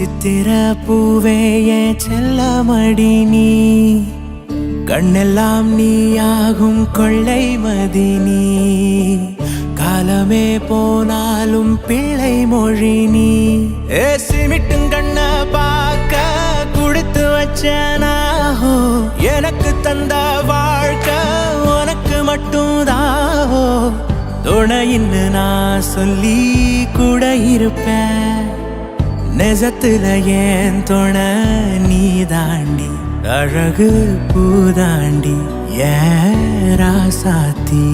சித்திர பூவே என் செல்லமடி நீ கண்ணெல்லாம் நீயாகும் கொள்ளை மதினி காலமே போனாலும் பிள்ளை மொழி நீ சிமிட்டும் கண்ண பார்க்க குடுத்து வச்சனாஹோ எனக்கு தந்த வாழ்க்கை உனக்கு மட்டும் தாஹோ துணையின்னு நான் சொல்லி கூட இருப்பேன் நெசத்துல ஏன் துணை நீ தாண்டி அழகு பூதாண்டி ஏ ராசாத்தி